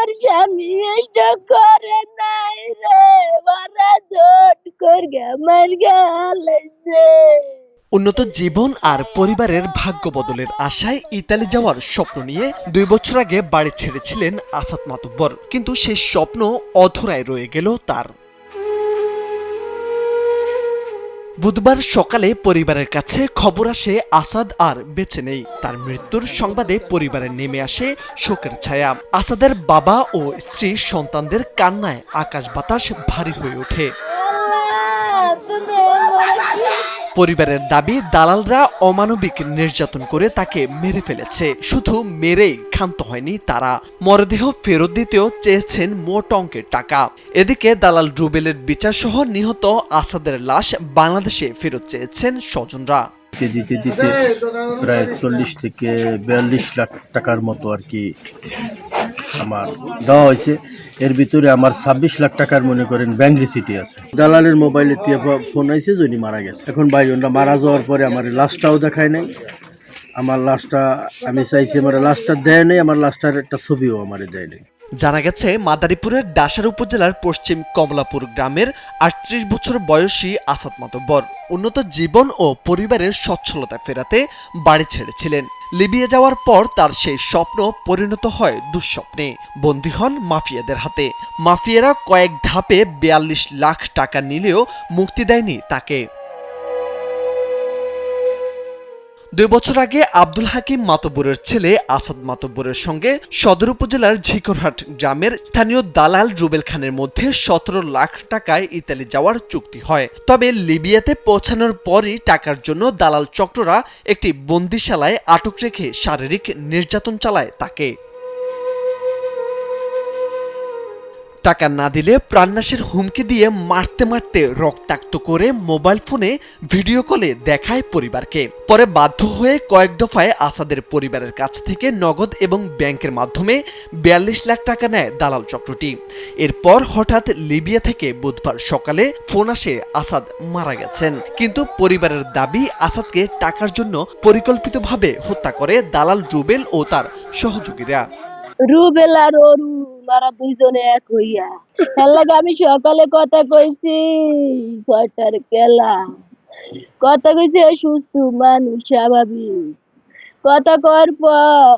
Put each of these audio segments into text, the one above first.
আমার স্বামী এটা করে নাই রে, মারা জোট করে আমার গালাইছে। উন্নত জীবন আর পরিবারের ভাগ্য বদলের আশায় ইতালি যাওয়ার স্বপ্ন নিয়ে 2 বছর আগে বাড়ি ছেড়েছিলেন আসাদ মাতুব্বর, কিন্তু সেই স্বপ্ন অধরায় রয়ে গেল তার। বুধবার সকালে পরিবারের কাছে খবর আসে আসাদ আর বেঁচে নেই। তার মৃত্যুর সংবাদে পরিবারে নেমে আসে শোকের ছায়া। আসাদের বাবা ও স্ত্রী সন্তানদের কান্নায় আকাশ বাতাস ভারী হয়ে ওঠে। পরিবারের দাবি, দালালরা অমানবিক নির্যাতন করে তাকে মেরে ফেলেছে। শুধু মেরেই ক্ষান্ত হয়নি তারা, মরদেহ ফেরত দিতেও চেয়েছেন মোট অঙ্কের টাকা। এদিকে দালাল রুবেলের বিচার সহ নিহত আসাদের লাশ বাংলাদেশে ফেরত চেয়েছেন স্বজনরা। দিতে দিতে প্রায় 40 থেকে 42 লাখ টাকার মতো আর কি আমার দেওয়া হয়েছে। এর ভিতরে আমার 26 লাখ টাকার মনে করেন ব্যাংক রিসিটি আছে। দালালের মোবাইলে ফোন আইছে জনি মারা গেছে। এখন ভাইজনরা মারা যাওয়ার পরে আমার লাশটাও দেখায় নাই। আমার লাশটা আমি চাইছি, আমার লাশটা দেয় নাই, আমার লাশটার একটা ছবিও আমার দেয় নাই। জানা গেছে, মাদারীপুরের ডাসার উপজেলার পশ্চিম কমলাপুর গ্রামের 38 বছর বয়সী আসাদ মাতুব্বর উন্নত জীবন ও পরিবারের সচ্ছলতা ফেরাতে বাড়ি ছেড়েছিলেন। লিবিয়া যাওয়ার পর তার সেই স্বপ্ন পরিণত হয় দুঃস্বপ্নে। বন্দী হন মাফিয়াদের হাতে। মাফিয়ারা কয়েক ধাপে 42 লাখ টাকা নিলেও মুক্তি দেয়নি তাকে। 2 বছর আগে আব্দুল হাকিম মাতব্বরের ছেলে আসাদ মাতব্বরের সঙ্গে সদর উপজেলার ঝিকরহাট গ্রামের স্থানীয় দালাল রুবেল খানের মধ্যে 17 লাখ টাকায় ইতালি যাওয়ার চুক্তি হয়। তবে লিবিয়াতে পৌঁছানোর পরই টাকার জন্য দালাল চক্ররা একটি বন্দিশালায় আটক রেখে শারীরিক নির্যাতন চালায় তাকে। টাকা না দিলে প্রাণনাশের হুমকি দিয়ে মারতে মারতে রক্তাক্ত করে মোবাইল ফোনে ভিডিও কলে দেখায় পরিবারকে। পরে বাধ্য হয়ে কয়েক দফায় আসাদের পরিবারের কাছ থেকে নগদ এবং ব্যাংকের মাধ্যমে 42 লাখ টাকা নেয় দালাল চক্রটি। এরপর হঠাৎ লিবিয়া থেকে বুধবার সকালে ফোন আসে আসাদ মারা গেছেন। কিন্তু পরিবারের দাবি, আসাদকে টাকার জন্য পরিকল্পিতভাবে হত্যা করে দালাল রুবেল ও তার সহযোগীরা। রুবেল আর অরু মারা দুইজনে এক হইয়া তার লাগে আমি সকালে কথা কইছি 6টার কেলা কথা কইছি, সুস্থ মানুষ স্বাভাবিক কথা কর পর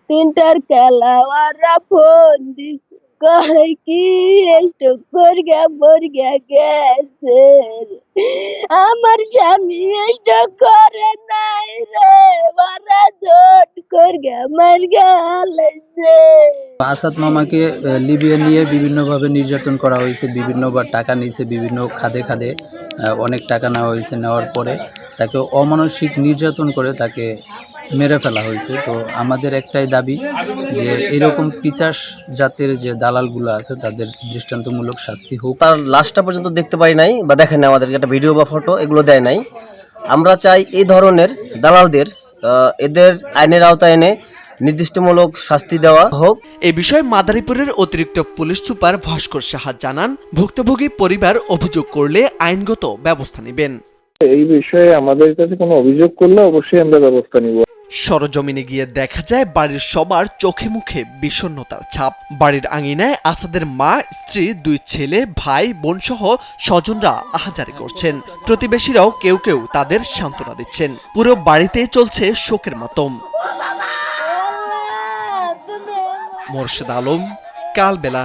3টার কেলা ওরা ফোন দিছে, কয় কি স্টক করিয়া মরিয়া গেছে, আমার স্বামী স্টক করে নাই রে, মারা জোট করিয়া মার গালাইছে। আসাদ মামাকে লিবিয়া নিয়ে বিভিন্নভাবে নির্যাতন করা হয়েছে, বিভিন্নবার টাকা নিয়েছে, বিভিন্ন খাদে খাদে অনেক টাকা নেওয়া হয়েছে। নেওয়ার পরে তাকে অমানসিক নির্যাতন করে তাকে মেরে ফেলা হয়েছে। তো আমাদের একটাই দাবি যে এরকম পিচাস জাতের যে দালালগুলো আছে তাদের দৃষ্টান্তমূলক শাস্তি হোক। তার লাশটা পর্যন্ত দেখতে পাই নাই বা দেখেন না, আমাদেরকে একটা ভিডিও বা ফটো এগুলো দেয় নাই। আমরা চাই এই ধরনের দালালদের এদের আইনের আওতায় এনে নির্দিষ্টমূলক শাস্তি দেওয়া হোক। এ বিষয়ে মাদারীপুরের অতিরিক্ত পুলিশ সুপার ভাস্কর সাহা জানান, ভুক্তভোগী পরিবার অভিযোগ করলে আইনগত ব্যবস্থা নেবেন। এই বিষয়ে আমাদের কাছে কোনো অভিযোগ করলে অবশ্যই আমরা ব্যবস্থা নিব। সরজমিনে গিয়ে দেখা যায় বাড়ির সবার চোখে মুখে বিষণ্ণতার ছাপ। বাড়ির আঙিনায় আসাদের মা, স্ত্রী, 2 ছেলে, ভাই, বোন সহ স্বজনরা আহাজারি করছেন। প্রতিবেশীরাও কেউ কেউ তাদের সান্ত্বনা দিচ্ছেন। পুরো বাড়িতেই চলছে শোকের মাতম। মোর্শেদ আলম, কালবেলা।